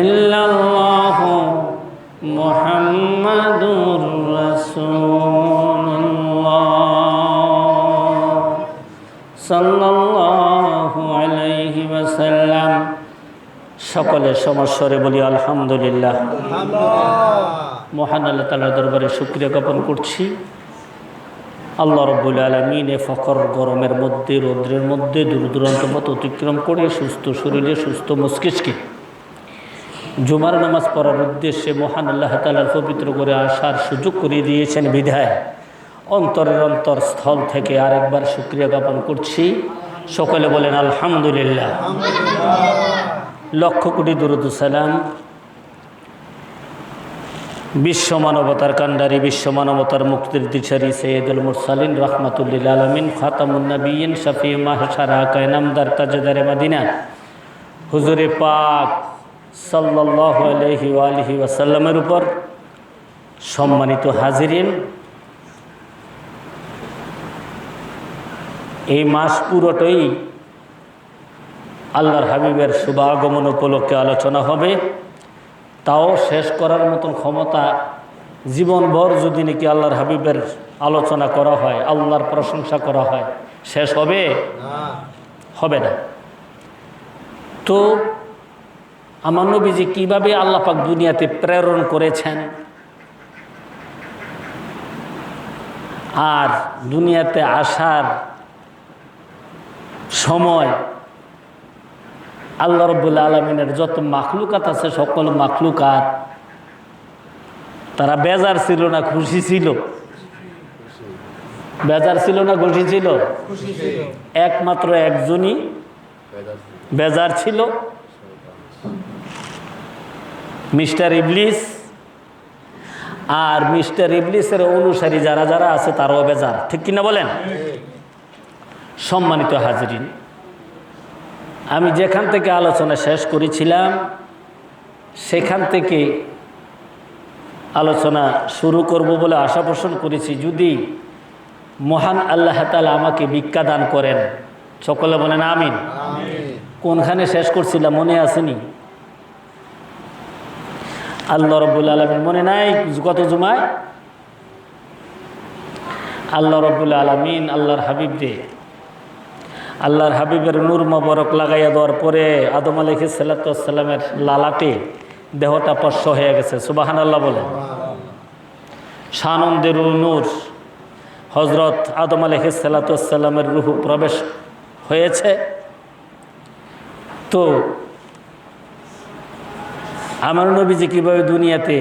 ইল্লাল্লাহু মুহাম্মাদুর রাসূলুল্লাহ সাল্লাল্লাহু আলাইহি ওয়াসাল্লাম। সকলে সমস্বরে বলি আলহামদুলিল্লাহ। মহান আল্লাহ তাআলার দরবারে শুকরিয়া জ্ঞাপন করছি। আল্লাহ রাব্বুল আলামিন এ ফখর গরমের মধ্যে, রৌদ্রের মধ্যে দূর দূরান্ত পথ অতিক্রম করে সুস্থ শরীরে, সুস্থ মস্তিষ্কে জুমার নামাজ পড়ার উদ্দেশ্যে মহান আল্লাহ তাআলার পবিত্র করে আসার সুযোগ করে দিয়েছেন বিধায় অন্তরের অন্তরস্থল থেকে আরেকবার শুকরিয়া জ্ঞাপন করছি। সকলে বলেন আলহামদুলিল্লাহ। লক্ষ কোটি দরুদ সালাম বিশ্ব মানবতার কান্ডারি, বিশ্ব মানবতার মুক্তির দিশারি সৈয়দুল মুরসালিন রাহমাতুল্লিল আলামিন খাতামুন নবিয়্যিন শফি মাহশারা কায়নামদার তাজদারে মদিনা হুজুরে পাক সাল্লাল্লাহু আলাইহি ওয়া আলিহি ওয়াসাল্লামের উপর। সম্মানিত হাজিরিন, এই মাস পুরোটাই আল্লাহর হাবিবের শুভাগমন উপলক্ষে আলোচনা হবে। তাও শেষ করার মতন ক্ষমতা জীবনভর যদি নাকি আল্লাহর হাবিবের আলোচনা করা হয়, আল্লাহর প্রশংসা করা হয়, শেষ হবে? হবে না। তো আমার নবীজি কীভাবে আল্লাহ পাক দুনিয়াতে প্রেরণ করেছেন আর দুনিয়াতে আসার সময় আল্লাহ রাব্বুল আলামিনের যত মাখলুকাত আছে সকল মাখলুকাত তারা বেজার ছিল না খুশি ছিল? বেজার ছিল না খুশি ছিল? একমাত্র একজনই বেজার ছিল, মিস্টার ইবলিস। আর মিস্টার ইবলিসের অনুসারী যারা যারা আছে তারাও বেজার, ঠিক কিনা বলেন? সম্মানিত হাজিরিন, আমি যেখান থেকে আলোচনা শেষ করেছিলাম সেখান থেকে আলোচনা শুরু করব বলে আশা পোষণ করেছি, যদি মহান আল্লাহ তাআলা আমাকে ভিক্ষা দান করেন। সকলে বলেন আমিন। কোনখানে শেষ করছিলাম মনে আসেনি? আল্লাহ রাব্বুল আলামিন মনে নাই? গত জুমায় আল্লাহ রাব্বুল আলামিন আল্লাহর হাবিবের নূর মোবারক লাগাইয়া দেওয়ার পরে আদম আলাইহিস সালাতু ওয়াস সালামের লালাটে দেহটা স্পর্শ হয়ে গেছে। সুবহানাল্লাহ বলেন। সানন্দের নূর হযরত আদম আলাইহিস সালাতু ওয়াস সালামের রূহ প্রবেশ হয়েছে। তো আমার নবীজি কীভাবে দুনিয়াতে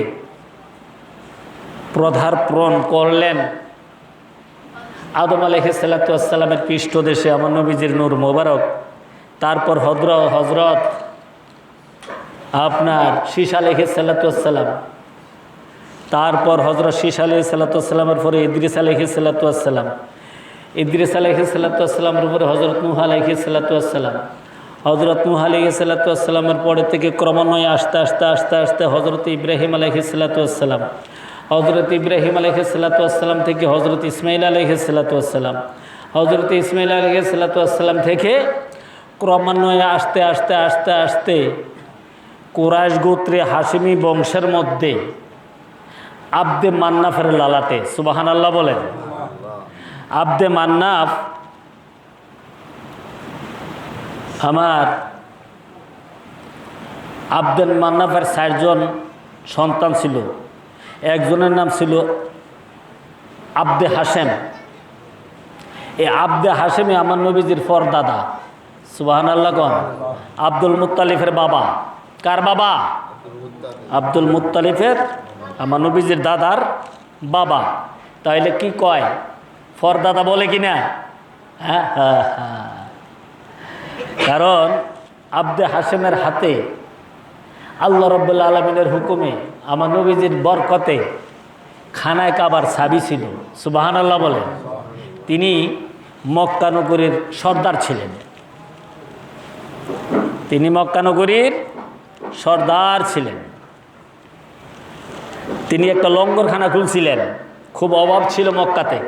পদার্পণ করলেন? আদম আলাইহিস সালাতু ওয়াস সালামের পৃষ্ঠদেশে আমার নবীজির নূর মোবারক, তারপর হযরত আপনার শীশ আলাইহিস সালাতু ওয়াস সালাম, তারপর হযরত শীশ আলাইহিস সালাতু ওয়াস সালামের পরে ইদ্রিস আলাইহিস সালাতু ওয়াস সালাম, ইদ্রিস আলাইহিস সালাতু ওয়াস সালামের উপরে হযরত নূহ আলাইহিস সালাতু ওয়াস সালাম, হযরত নূহ আলাইহিস সালাতু ওয়াস সালামের পরে থেকে ক্রমান্বয়ে আস্তে আস্তে আস্তে আস্তে হযরত ইব্রাহিম আলাইহিস সালাতু ওয়াস সালাম, হযরত ইব্রাহিম আলাইহিস সালাতু ওয়াস সালাম থেকে হযরত ইসমাঈল আলাইহিস সালাতু ওয়াস সালাম, হযরত ইসমাঈল আলাইহিস সালাতু ওয়াস সালাম থেকে ক্রমান্বয়ে আস্তে আস্তে আস্তে আস্তে কুরাইশ গোত্রে হাশিমি বংশের মধ্যে আব্দে মান্নাফের লালাটে, সুবহানাল্লাহ বলেন। আব্দে মান্নাফ আমার আব্দুল মান্নাফের 4 জন সন্তান ছিল। একজনের নাম ছিল আব্দে হাশেম। এই আব্দে হাশেমে আমার নবীজির পরদাদা, সুবহানাল্লাহ কোন। আব্দুল মুত্তালিফের বাবা। কার বাবা? আব্দুল মুত্তালিফের, আমার নবীজির দাদার বাবা। তাইলে কি কয়? পরদাদা বলে কি না? হ্যাঁ হ্যাঁ হ্যাঁ। কারণ আব্দে হাশেমের হাতে আল্লাহ রাব্বুল আলামিনের হুকুমে আমার নবীজির বরকতে খানায় কাবার চাবি ছিল, সুবহানাল্লাহ বলেন। তিনি মক্কা নগরীর সর্দার ছিলেন। তিনি মক্কা নগরীর সর্দার ছিলেন। তিনি একটা লঙ্গরখানা খুলছিলেন, খুব অভাব ছিল মক্কাতে।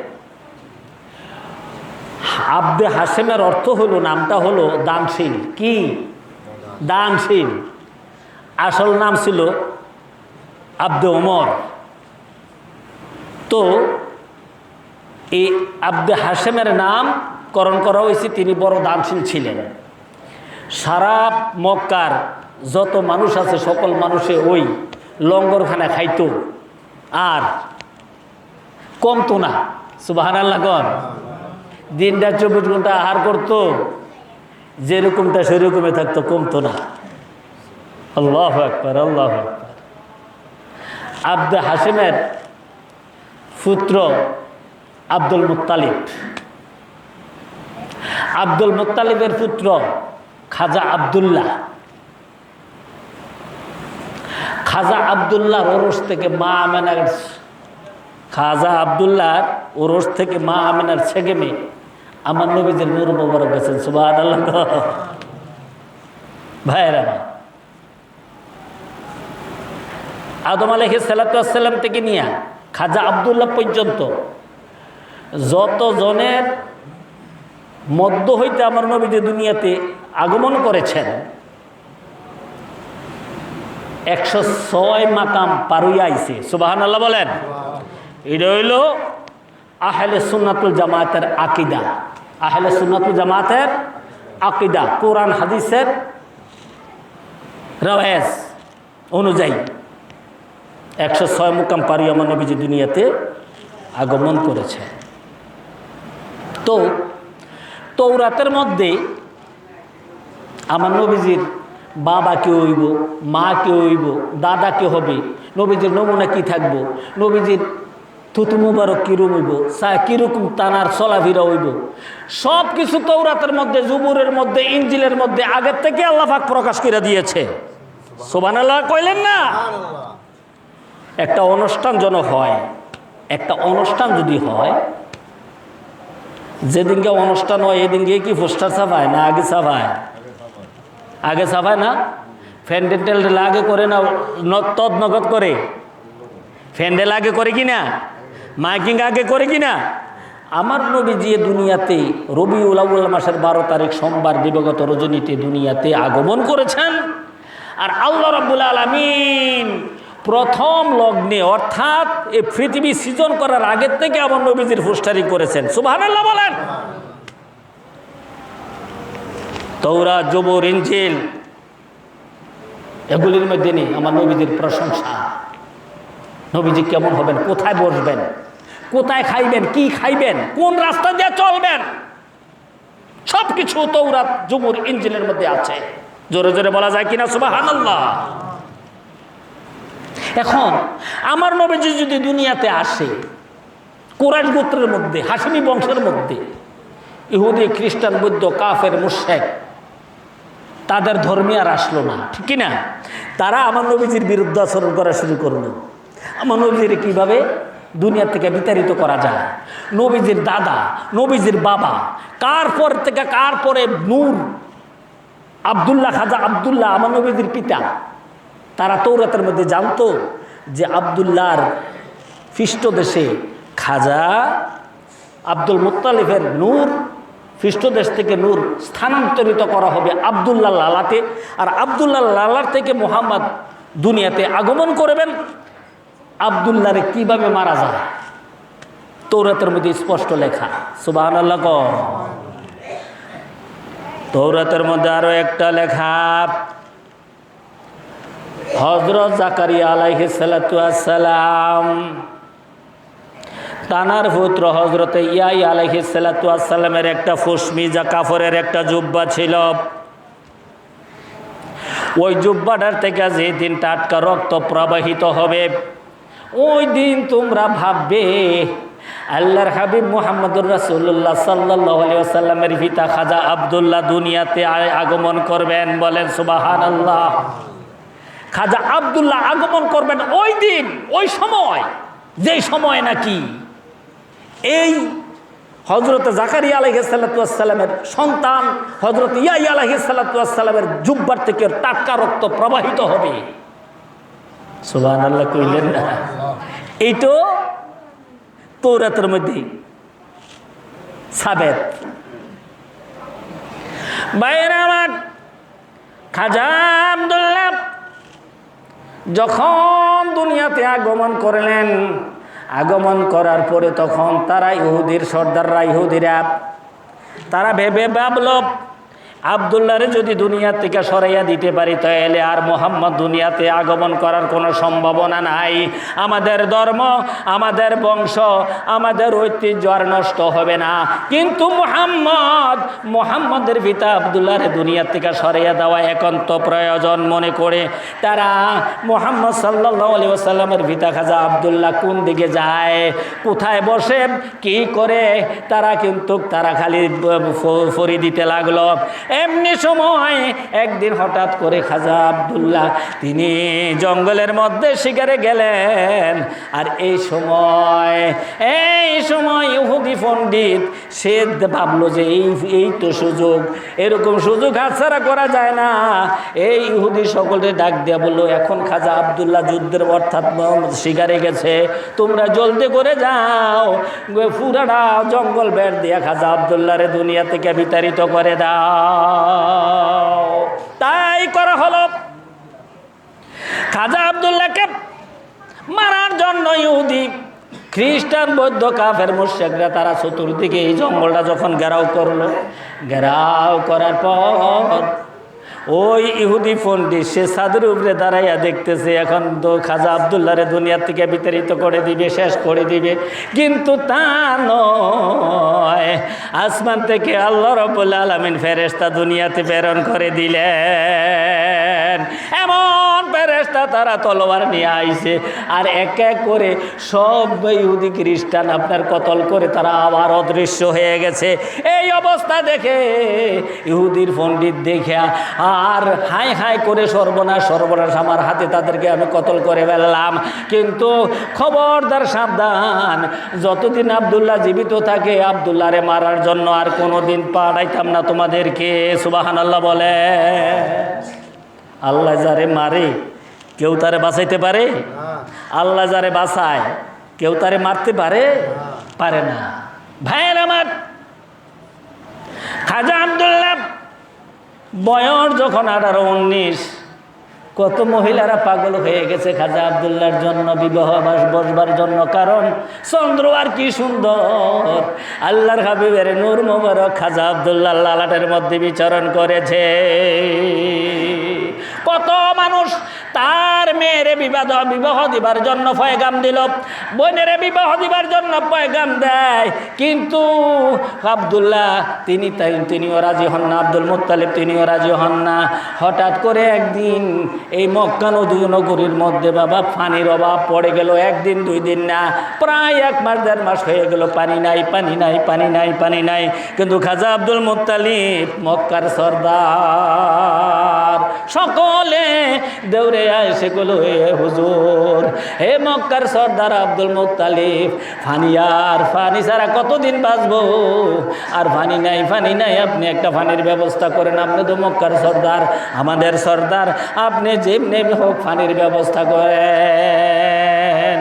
আব্দে হাশেমের অর্থ হলো, নামটা হলো দানশীল। কি? দানশীল। আসল নাম ছিল আব্দে ওমর। তো এই আব্দে হাশেমের নামকরণ করা হয়েছে, তিনি বড় দানশীল ছিলেন। সারা মক্কার যত মানুষ আছে সকল মানুষে ওই লঙ্গরখানা খাইতো আর কমতো না। সুবহানাল্লাহ গণ। দিনটা 24 ঘন্টা আহার করতো, যেরকমটা সেরকমই থাকতো, কমতো না। আল্লাহু আকবার, আল্লাহু আকবার। আব্দে হাশেমের পুত্র আব্দুল মুত্তালিব, আব্দুল মুত্তালিবের পুত্র খাজা আব্দুল্লাহ। খাজা আব্দুল্লাহর ওরস থেকে মা আমেনার, খাজা আব্দুল্লাহর ওরস থেকে মা আমেনার ছেলে মেয়ে আমার নবীজির নূর মোবারক গেছেন। সুবহানাল্লাহ ভাইয়েরা, আদম আলাইহিস সালাতু ওয়াস সালাম থেকে নিয়ে খাজা আব্দুল্লাহ পর্যন্ত যত জনের মধ্য হইতে আমার নবীজি দুনিয়াতে আগমন করেছেন, 106 মাকাম পারুইয়া আইছে। সুবহানাল্লাহ বলেন। এটা হইল আহলে সুন্নাতুল জামাতের আকীদা। আহলে সুন্নাতুল জামাতের আকীদা কোরআন হাদিসের রওয়ায়াত অনুযায়ী 106 মুকাম পারুইয়া আমার নবীজি দুনিয়াতে আগমন করেছে। তো তৌরাতের মধ্যে আমার নবীজির বাবা কে হইব, মা কে হইব, দাদা কে হবে, নবীজির নমুনা কি থাকবো, নবীজির থুতু মুবারক কিরকম হইব, কিরকম তানার চলাফেরা হইব, সব কিছু তৌরাতের মধ্যে, জুবুরের মধ্যে, ইনজিলের মধ্যে আগের থেকে আল্লাহ পাক প্রকাশ করে দিয়েছে। সুবহানাল্লাহ কইলেন না? একটা অনুষ্ঠান যেন হয়, একটা অনুষ্ঠান যদি হয়, যেদিনকে অনুষ্ঠান হয় এদিনকে কি পোস্টার ছাপায় না আগে ছাপায়? আগে ছাপায় না? ফ্যান্ডেল আগে করে না তদ নগদ করে? ফ্যান্ডেল আগে করে কি না? মাইকিং আগে করে কি না? আমার নবীজি দুনিয়াতে রবিউল আউয়াল মাসের 12 তারিখ সোমবার দিবাগত রজনীতে দুনিয়াতে আগমন করেছেন। আর আল্লাহ রাব্বুল আলামিন প্রথম লগ্নে অর্থাৎ এই পৃথিবী সৃজন করার আগের থেকে আমার নবীজির পোস্টারিং করেছেন। সুবহানাল্লাহ বলেন। তৌরাত, জবুর, ইনজিল এগুলির মধ্যে নেই আমার নবীজির প্রশংসা। নবীজি কেমন হবেন, কোথায় বসবেন, কোথায় খাইবেন, কি খাইবেন, কোন রাস্তা দিয়ে চলবেন, সব কিছু তৌরাত, জবুর, ইনজিলের মধ্যে আছে। জোরে জোরে বলা যায় কিনা সুবহানাল্লাহ? এখন আমার নবীজি যদি দুনিয়াতে আসে কুরাইশ গোত্রের মধ্যে, হাশিমি বংশের মধ্যে, ইহুদি, খ্রিস্টান, বৌদ্ধ, কাফের, মুশরিক তাদের ধর্মে আর আসলো না, ঠিক কিনা? তারা আমার নবীজির বিরুদ্ধে আচরণ করা শুরু করলো। আমার নবীজির কিভাবে দুনিয়া থেকে বিতাড়িত করা যায়, নবীজির দাদা, নবীজির বাবা, কার পর থেকে কার পরে নূর আব্দুল্লাহ, খাজা আব্দুল্লাহ আমার নবীজির পিতা, তারা তৌরাতের মধ্যে জানতো যে আব্দুল্লাহর পৃষ্ঠদেশে খাজা আব্দুল মুত্তালিবের নূর, পৃষ্ঠদেশ থেকে নূর স্থানান্তরিত করা হবে আব্দুল্লাহ লালাতে, আর আব্দুল্লাহ লালার থেকে মুহাম্মদ দুনিয়াতে আগমন করবেন। আব্দুল্লাহরে কিভাবে মারা যায় তৌরাতের মধ্যে স্পষ্ট লেখা। সুবহানাল্লাহ। তৌরাতের মধ্যে আরো একটা লেখা, হযরত জাকারিয়া আলাইহিস সালাতু ওয়াস সালাম তানার পুত্র হযরতে ইয়াহইয়া আলাইহিস সালাতু ওয়াস সালামের একটা ফুসমিজা কাফরের একটা জুব্বা ছিল। ওই জুব্বাটার থেকে যেদিন টাটকা রক্ত প্রবাহিত হবে, ওই দিন তোমরা ভাববে আল্লাহর হাবিব মুহাম্মদুর রাসূলুল্লাহ সাল্লাল্লাহু আলাইহি ওয়াসাল্লামের পিতা খাজা আব্দুল্লাহ দুনিয়াতে আগমন করবেন। বলেন সুবহানাল্লাহ। খাজা আব্দুল্লাহ আগমন করবেন ওই দিন, ওই সময়, যেই সময় নাকি এই হযরত জাকারিয়া আলাইহিস সালাতু ওয়াস সালামের সন্তান হযরত ইয়াহইয়া আলাইহিস সালাতু ওয়াস সালামের জুব্বার থেকে টাটকা রক্ত প্রবাহিত হবে। সুবহানাল্লাহ কইলেন না? এইটো তৌরাতের মধ্যে সাবেত। বাইরে আমার খাজা আব্দুল্লাহ যখন দুনিয়াতে আগমন করলেন, আগমন করার পরে তখন তারা ইহুদির সর্দাররা, ইহুদিরা তারা ভেবে ভাবল আব্দুল্লাহরে যদি দুনিয়া থেকে সরাইয়া দিতে পারি তাহলে আর মোহাম্মদ দুনিয়াতে আগমন করার কোনো সম্ভাবনা নাই। আমাদের ধর্ম, আমাদের বংশ, আমাদের ঐতিহ্য আর নষ্ট হবে না। কিন্তু মোহাম্মদের পিতা আব্দুল্লাহরে দুনিয়া থেকে সরাইয়া দেওয়া একান্ত প্রয়োজন মনে করে তারা মোহাম্মদ সাল্লাল্লাহু আলাইহি ওয়াসাল্লামের পিতা খাজা আব্দুল্লাহ কোন দিকে যায়, কোথায় বসে, কি করে, তারা খালি ফরি দিতে লাগলো। এমনি সময় একদিন হঠাৎ করে খাজা আব্দুল্লাহ তিনি জঙ্গলের মধ্যে শিকারে গেলেন। আর এই সময় ইহুদি পণ্ডিত সে ভাবলো যে এই তো সুযোগ, এরকম সুযোগ হাতছাড়া করা যায় না। এই ইহুদি সকলে ডাক দিয়া বললো, এখন খাজা আব্দুল্লাহ যুদ্ধের অর্থাৎ শিকারে গেছে, তোমরা জলদি করে যাও, পুরাটা জঙ্গল বেড় দিয়া খাজা আব্দুল্লাহরে দুনিয়া থেকে বিতাড়িত করে দাও। তাই করা হলো। খাজা আব্দুল্লাহকে মারার জন্য ইহুদি, খ্রিস্টান, বৌদ্ধ, কাফের, মুশরিকরা তারা চতুর্দিকে এই জঙ্গলটা যখন ঘেরাও করলো, ঘেরাও করার পর ওই ইহুদি পণ্ডিত সে ছাদের উপরে দাঁড়াইয়া দেখতেছে এখন তো খাজা আব্দুল্লাহরে দুনিয়ার থেকে বিতাড়িত করে দিবে, শেষ করে দিবে। কিন্তু তা নয়, আসমান থেকে আল্লাহ রাব্বুল আলামিন ফেরেশতা দুনিয়াতে প্রেরণ করে দিলেন। এমন ফেরেশতা তারা তলোয়ার নিয়ে আইছে আর এক এক করে সব ইহুদি খ্রিস্টান আপনার কতল করে তারা আবার অদৃশ্য হয়ে গেছে। এই অবস্থা দেখে ইহুদির পণ্ডিত দেখে আর হাই হাই করে সর্বনাশ, সর্বনাশ, আমার হাতে তাদেরকে আমি কতল করে ফেললাম। কিন্তু খবরদার, সাবধান, যতদিন আব্দুল্লাহ জীবিত থাকে আব্দুল্লাহরে মারার জন্য আর কোনোদিন পাঠাইতাম না তোমাদেরকে। সুবহানাল্লাহ বলে। আল্লাহ যারে মারে কেউ তারে বাঁচাইতে পারে? আল্লাহ যারে বাঁচায় কেউ তারে মারতে পারে না। ভাইয়ের আমার, খাজা আব্দুল্লাহ বয়স যখন 18-19, কত মহিলারা পাগল হয়ে গেছে খাজা আব্দুল্লাহর জন্য, বিবাহ বসবার জন্য। কারণ চন্দ্র আর কি সুন্দর, আল্লাহর হাবিবের নূর মোবারক খাজা আব্দুল্লাহ লালাটের মধ্যে বিচরণ করেছে। কত মানুষ তার মেয়েরে বিবাহ দিবার জন্য পয়গাম দিল, বোনেরে বিবাহ দিবার জন্য পয়গাম দেয়, কিন্তু আব্দুল্লাহ তিনিও রাজি হন না, আব্দুল মুত্তালিব তিনিও রাজি হন না। হঠাৎ করে একদিন এই মক্কা নগরীর মধ্যে বাবা পানির অভাব পড়ে গেল। একদিন 2 দিন না, প্রায় 1 মাস 1.5 মাস হয়ে গেল, পানি নাই। কিন্তু খাজা আব্দুল মুত্তালিব মক্কার সর্দার, সকলে দৌড়ে এসে গেল, হে হুজুর, হে মক্কার সর্দার আব্দুল মুত্তালিব, পানি ছাড়া কতদিন বাঁচবো? আর পানি নাই, আপনি একটা পানির ব্যবস্থা করেন। আপনি তো মক্কার সর্দার, আমাদের সর্দার, আপনি যেমনি হোক পানির ব্যবস্থা করেন।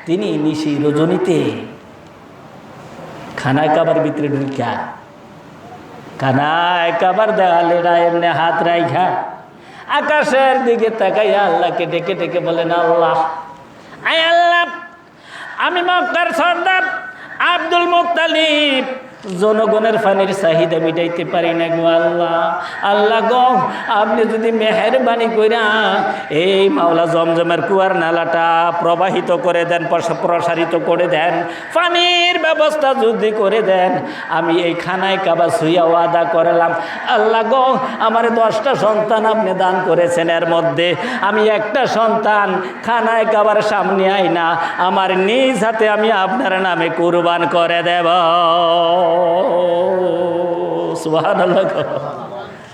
তিনি নিশি রজনীতে খানায় কাবার ভিতরে ঢুকা, খানায় কাবার দেওয়ালেরা এমনি হাত রাইখা আকাশের দিকে তাকাইয়া আল্লাহকে ডেকে ডেকে বলেন, আল্লাহ, আয় আল্লাহ, আমি মক্কার সর্দার আব্দুল মুত্তালিব জনগণের পানির চাহিদা মিটাইতে পারি না গো আল্লাহ গো, আপনি যদি মেহেরবানি কইরা এই মাওলা জমজমের কুয়ার নালাটা প্রবাহিত করে দেন, প্রসারিত করে দেন, পানির ব্যবস্থা যদি করে দেন, আমি এই খানায় কাবা শুইয়া ওয়াদা করলাম। আল্লাহ গো, আমার 10টা সন্তান আপনি দান করেছেন, এর মধ্যে আমি একটা সন্তান খানায় কাবার সামনে আই না, আমার নিজ হাতে আমি আপনার নামে কুরবান করে দেব। সুবহানাল্লাহ।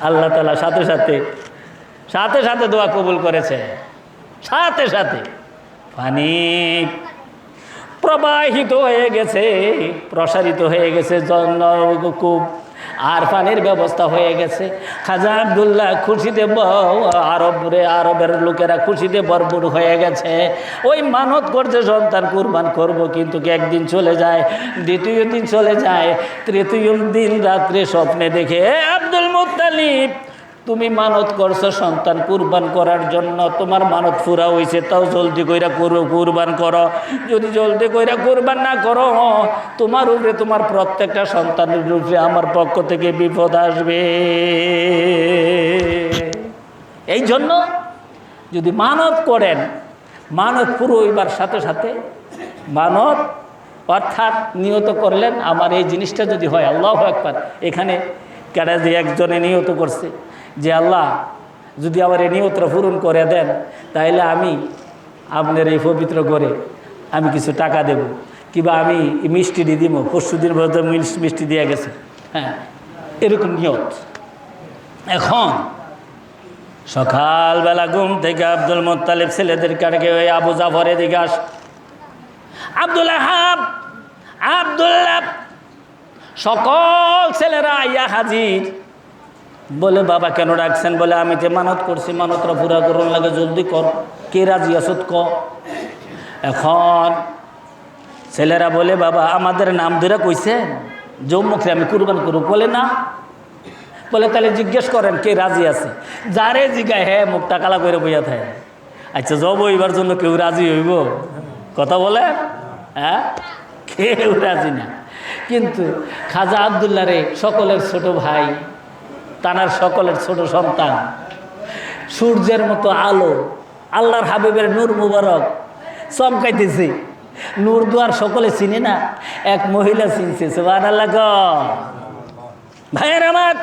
আল্লাহ তাআলা সাথে সাথে দোয়া কবুল করেছে, সাথে পানি প্রবাহিত হয়ে গেছে, প্রসারিত হয়ে গেছে জনকূপ, আর পানির ব্যবস্থা হয়ে গেছে। খাজা আব্দুল্লাহ খুশিতে, আরবের লোকেরা খুশিতে ভরপুর হয়ে গেছে। ওই মানত করছে সন্তান কুরবান করব, কিন্তু একদিন চলে যায়, দ্বিতীয় দিন চলে যায়, তৃতীয় দিন রাত্রে স্বপ্নে দেখে আব্দুল মুত্তালিব তুমি মানত করছো সন্তান কুরবান করার জন্য, তোমার মানত পুরা হয়েছে, তাও জলদি কইরা কুরবান করো। যদি জলদি কইরা কুরবান না করো, তোমার উপরে তোমার প্রত্যেকটা সন্তানের উপরে আমার পক্ষ থেকে বিপদ আসবে। এই জন্য যদি মানত করেন, মানত পুরো হইবার সাথে সাথে মানত অর্থাৎ নিয়ত করলেন আমার এই জিনিসটা যদি হয়, আল্লাহু আকবার। এখানে কেডা যে একজনে নিয়ত করছে যে আল্লাহ যদি আমার এই নিয়তটা পূরণ করে দেন, তাহলে আমি আপনার এই পবিত্র করে আমি কিছু টাকা দেব, কিংবা আমি মিষ্টি দিয়ে দিব, পরশু দিন পর্যন্ত মিষ্টি দিয়ে গেছে। হ্যাঁ, এরকম নিয়ত। এখন সকালবেলা ঘুম থেকে আব্দুল মুত্তালিব ছেলেদের কাটকে ওই আবু জাফরের দিকে আস, আব্দুল্লাহ সকল ছেলেরা আইয়া হাজির। বলে বাবা কেন ডাকছেন? বলে আমি যে মানত করছি, মানতটা পুরা করুন লাগে, জলদি কর। কে রাজি আসত ক। এখন ছেলেরা বলে বাবা আমাদের নাম ধরে কইছে যৌমুখে আমি কুরবান করব। বলে না। বলে তাহলে জিজ্ঞেস করেন কে রাজি আছে। যারে জিগায় হ্যাঁ মুখটা কালা করে বইয়া থাকে। আচ্ছা যাব এবার জন্য কেউ রাজি হইব? কথা বলে হ্যাঁ, কেউ রাজি না। কিন্তু খাজা আব্দুল্লাহ রে সকলের ছোট ভাই, তানার সকলের ছোট সন্তান, সূর্যের মতো আলো, আল্লাহর হাবিবের নূর মুবারক চমকাইতেছে। নূর দুয়ার সকলে চিনে না, এক মহিলা চিনছে। সুবহানাল্লাহ। ভাইয়ের আমার,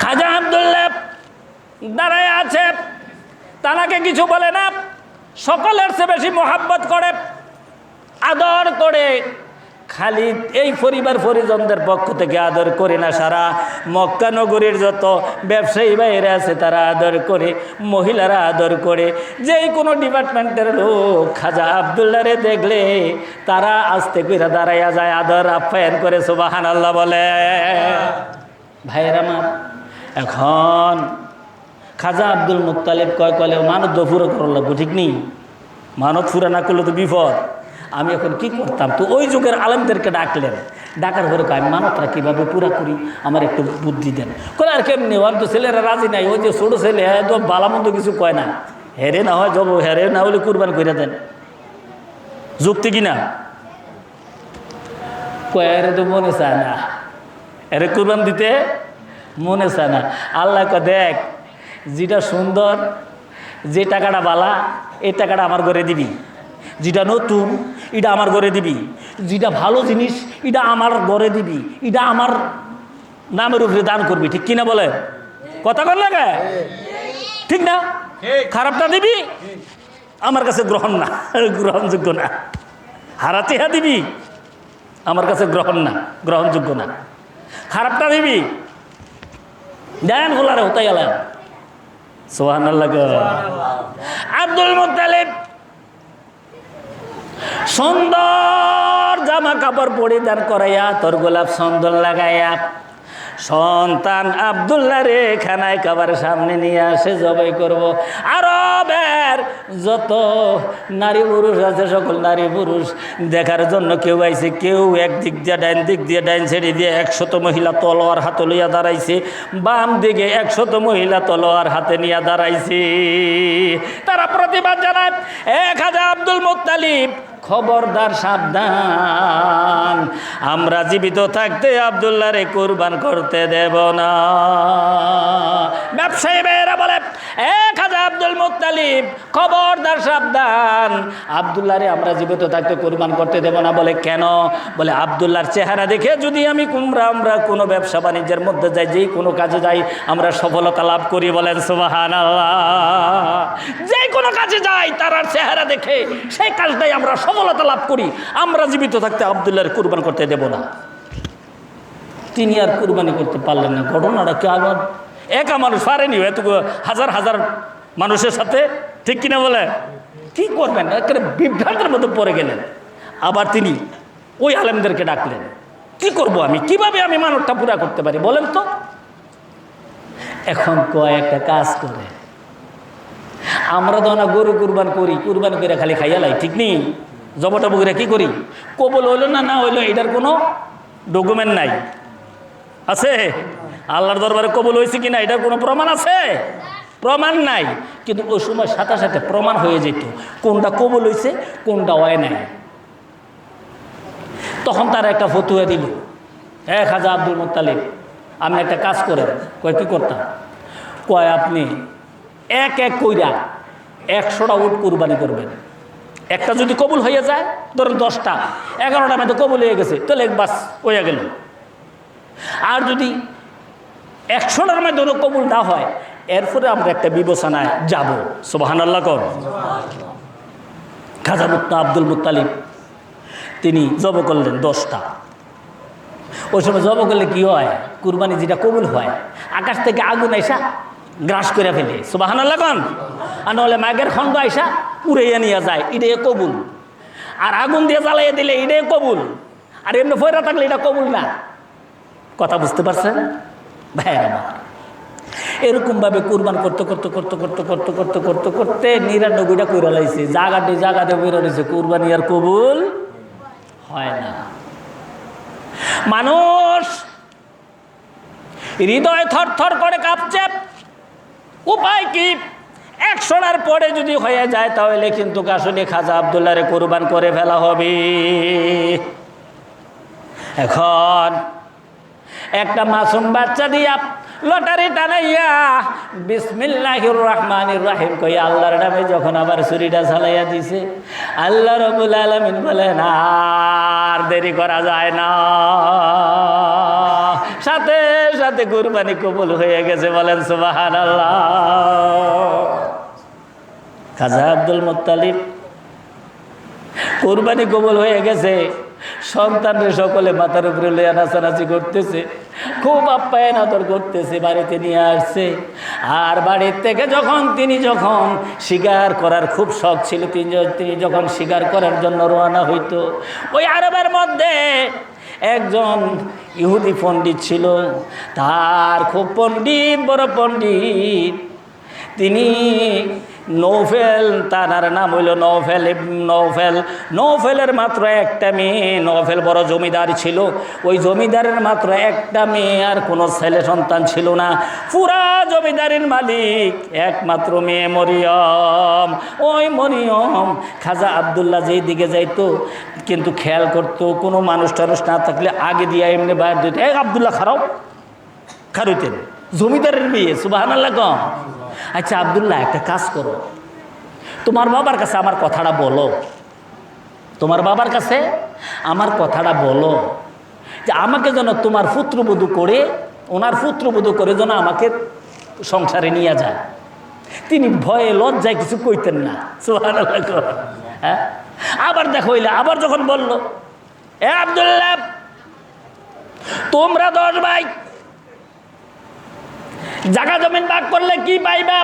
খাজা আব্দুল্লাহ দাঁড়ায় আছে, তানাকে কিছু বলে না, সকলের চেয়ে বেশি মোহাব্বত করে, আদর করে। খালি এই পরিবার পরিজনদের পক্ষ থেকে আদর করে না, সারা মক্কা নগরীর যত ব্যবসায়ী বাইরে আছে তারা আদর করে, মহিলারা আদর করে। যেই কোনো ডিপার্টমেন্টের লোক খাজা আব্দুল্লাহরে দেখলে তারা আস্তে করে দাঁড়াইয়া যায়, আদর আপ্যায়ন করে। সুবহানাল্লাহ বলে। ভাইয়ের আমার, এখন খাজা আব্দুল মুত্তালিব কয় কলে মানত পুরো করার লাগবো, ঠিক নেই? মানত পুরা না করলে তো বিপদ। আমি এখন কি করতাম? তো ওই যুগের আলেমদেরকে ডাকলেন, ডাকার পরে আমি মানতটা কীভাবে পুরা করি, আমার একটু বুদ্ধি দেন। করে আর কেমনি? ওর তো ছেলেরা রাজি নাই। ওই যে ছোটো ছেলে তো বালামন্দ কিছু কয় না, হেরে না হয় যাবো, হেরে না হলে কুরবান করে দেন। যুক্তি কিনা? কয়ারে তো মনে চায় না, এরে কুরবান দিতে মনে চায় না। আল্লাহ ক দেখ, যেটা সুন্দর, যে টাকাটা বালা, এই টাকাটা আমার ঘরে দিবি। যেটা নতুন এটা আমার ঘরে দিবি। যেটা ভালো জিনিস এটা আমার ঘরে দিবি। এটা আমার নামের উপরে দান করবি। ঠিক কিনা বলে? কথা বল লাগে ঠিক না? খারাপটা দিবি আমার কাছে গ্রহণ না, গ্রহণযোগ্য না। হারাতে হা দিবি আমার কাছে গ্রহণযোগ্য না। খারাপটা দিবি দেন বলারে হতাই আলাম। সুবহানাল্লাহ। আব্দুল মুত্তালিব সুন্দর জামা কাপড় পরিধান করাইয়া, তোর গোলাপ চন্দন লাগাইয়া সন্তান আব্দুল্লাহ রে খানায় খাবার সামনে নিয়ে আসে, জবাই করব। আরবের যত নারী পুরুষ আছে সকল নারী পুরুষ দেখার জন্য কেউ আইছে, কেউ একদিক দিয়ে ডাইন দিক দিয়ে, ডাইন ছেড়ে দিয়ে 100 মহিলা তলোয়ার হাতে লইয়া দাঁড়াইছে, বাম দিকে 100 মহিলা তলোয়ার হাতে নিয়ে দাঁড়াইছে। তারা প্রতিবাদ জানায়, খাজা আব্দুল মুত্তালিব খবরদার, সাবধান, আমরা জীবিত থাকতে আব্দুল্লাহ রে কুরবান করতে দেব না। ব্যবসায়ী ভাইয়েরা বলে, খাজা আব্দুল মুত্তালিব খবরদার, সাবধান, আব্দুল্লাহ রে আমরা জীবিত থাকতে কুরবান করতে দেব না। বলে কেন? বলে আব্দুল্লাহর চেহারা দেখে যদি আমরা কোনো ব্যবসা বাণিজ্যের মধ্যে যাই, যেই কোনো কাজে যাই, আমরা সফলতা লাভ করি। বলেন সুবহানাল্লাহ। যেই কোনো কাজে যাই তার চেহারা দেখে সেই কাজটাই আমরা সফলতা লাভ করি। আমরা জীবিত থাকতে আব্দুল্লাহর কুরবান করতে দেব না। তিনি আর কুরবানি করতে পারলেন না। ঘটনাটা কি আবার একা মানুষ পারেনি, এত হাজার হাজার মানুষের সাথে, ঠিক কিনা বলে? কি করবেন? একেবারে বিভ্রান্তের মধ্যে পড়ে গেলেন। আবার তিনি ওই আলেমদেরকে ডাকলেন, কি করব আমি, কিভাবে আমি মানবটা পুরা করতে পারি বলেন তো? এখন কয়েকটা কাজ করে, আমরা তো না গরু কুরবান করি, কুরবান করে খালি খাইয়া লাই, ঠিক নেই? জবটা বগুড়া কি করি, কবল হইল না না হইলো এটার কোনো ডকুমেন্ট নাই, আছে? আল্লাহর দরবারে কবুল হয়েছে কিনা এটার কোনো প্রমাণ আছে? প্রমাণ নাই। কিন্তু ওই সময় সাথে সাথে প্রমাণ হয়ে যেত কোনটা কবুল হয়েছে কোনটা হয় নাই। তখন তারা একটা ফতুয়া দিল, খাজা আব্দুল মুত্তালিব আপনি একটা কাজ করেন। কয় কি করতাম? কয় আপনি এক এক কইরা 100টা উট কুরবানি করবেন। একটা যদি কবুল হয়ে যায়, ধরুন 10টা, 11টা মধ্যে কবুল হয়ে গেছে, তাহলে বাস হয়ে গেল। আর যদি 100টার মধ্যে কবুল না হয়, এরপরে আমরা একটা বিবেচনায় যাব। সুবহানাল্লাহ কর। খাজা আব্দুল মুত্তালিব তিনি জব করলেন 10টা। ওই সময় জব করলে কি হয়, কুরবানি যেটা কবুল হয়, আকাশ থেকে আগুন আইসা গ্রাস করে ফেলে। সুবহানাল্লাহ কন। আর নাহলে মাগের খন্ড আইসা উড়াইয়া নিয়ে যায়, এটাই কবুল। আর আগুন দিয়ে জ্বালাইয়া দিলে এটাই কবুল। আর এমনি ফয়রা থাকলে এটা কবুল না। কথা বুঝতে পারছেন ভাইয়ের আমার? এরকমভাবে কুরবান করতে করতে করতে করতে করতে করতে করতে করতে 99টা কইরা লাইছে। জাগাতে জাগাতে বেরো রয়েছে, কুরবানি আর কবুল হয় না। মানুষ হৃদয় থরথর করে কাঁপছে। উপায় কি? 100টার পরে যদি হয়ে যায় তাহলে কিন্তু আসলে খাজা আব্দুল্লাহরে কুরবান করে ফেলা হবে। এখন একটা মাসুম বাচ্চা দিয়া লটারি টানাইয়া বিসমিল্লাহির রহমানির রহিম কই আল্লাহর নামে যখন আবার ছুরিটা চালাইয়া দিছে, আল্লাহ রাব্বুল আলামিন বলেন আর দেরি করা যায় না, সাথে সাথে কুরবানি কবুল হয়ে গেছে। বলেন সুবহানাল্লাহ। খাজা আব্দুল মুত্তালিব কুরবানি কবুল হয়ে গেছে। সন্তানরা সকলে মাথার উপরে লইয়া নাচানাচি করতেছে, খুব আপ্যায়ন আদর করতেছে, বাড়িতে নিয়ে আসছে। আর বাড়ির থেকে তিনি যখন শিকার করার খুব শখ ছিল, তিনি যখন শিকার করার জন্য রওনা হইতো, ওই আরবের মধ্যে একজন ইহুদি পণ্ডিত ছিল। তার খুব পণ্ডিত, বড় পণ্ডিত। তিনি নৌফেল, তার নাম হইল নৌফেল। নৌফেলের মাত্র একটা মেয়ে। নৌফেল বড় জমিদার ছিল। ওই জমিদারের মাত্র একটা মেয়ে, আর কোনো ছেলে সন্তান ছিল না। পুরা জমিদারের মালিক একমাত্র মেয়ে মরিয়ম। ওই মরিয়ম খাজা আব্দুল্লাহ যেই দিকে যাইতো কিন্তু খেয়াল করতো কোনো মানুষ টানুষ না থাকলে আগে দিয়ে এমনি বাইর দিত, আব্দুল্লাহ খারুইতেন। জমিদারের মেয়ে। সুবহানাল্লাহ কম। আচ্ছা আব্দুল্লাহ একটা কাজ করো, তোমার বাবার কাছে আমার কথাটা বলো। তোমার বাবার কাছে আমার কথাটা বলো যে আমাকে যেন তোমার পুত্রবধূ করে, ওনার পুত্রবধূ করে যেন আমাকে সংসারে নিয়ে যায়। তিনি ভয়ে লজ্জায় কিছু কইতেন না। সুবহানাল্লাহ। হ্যাঁ, আবার দেখো আবার যখন বলল, আব্দুল্লাহ তোমরা 10 ভাই, জায়গা জমিন ভাগ করলে কি পাইবা?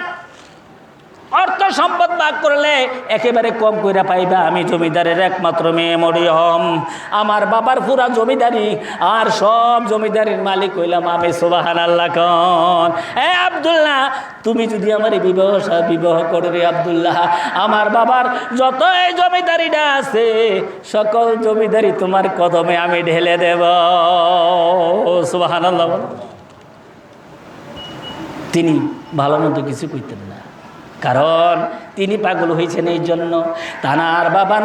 অর্থ সম্পদ ভাগ করলে একেবারে কম কইরা পাইবা। আমি জমিদারের একমাত্র মেয়ে মরিয়ম, আমার বাবার পুরা জমিদারি আর সব জমিদারির মালিক হইলাম আমি। সুবহানাল্লাহ কোন। আব্দুল্লাহ তুমি যদি আমার বিবাহ করো রে আব্দুল্লাহ, আমার বাবার যত এই জমিদারিটা আছে সকল জমিদারি তোমার কদমে আমি ঢেলে দেব। সুবহানাল্লাহ। তিনি ভালো মতো কিছু কইতেন না, কারণ তিনি পাগল হয়েছেন এই জন্য। তানার বাবা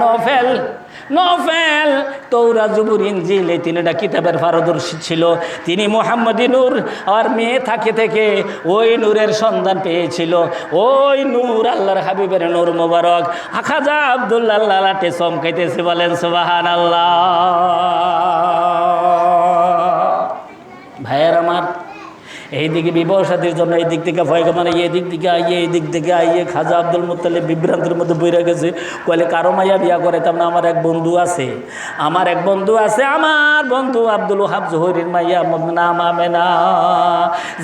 নওফেল তৌরাত জবুর ইনজিল এই 3টা কিতাবের পারদর্শী ছিল। তিনি মুহাম্মদী নূর আর মেয়ে থেকে ওই নূরের সন্ধান পেয়েছিল। ওই নূর আল্লাহর হাবিবের নূর মোবারক। খাজা আব্দুল্লাহ লালাটে চমকাইতেছে। বলেন সুবহানাল্লাহ। ভাইয়ের আমার, এইদিকে বিবাহ সাথীর জন্য এই দিক থেকে ভয় মানে এই দিক থেকে আইয়ে খাজা আব্দুল মুত্তালিব বিভ্রান্তের মধ্যে বইরা গেছে। কইলে কারো মাইয়া বিয়া করে তার না, আমার এক বন্ধু আছে, আমার বন্ধু আব্দুল ওহাব জোহরির মাইয়া নাম আমেনা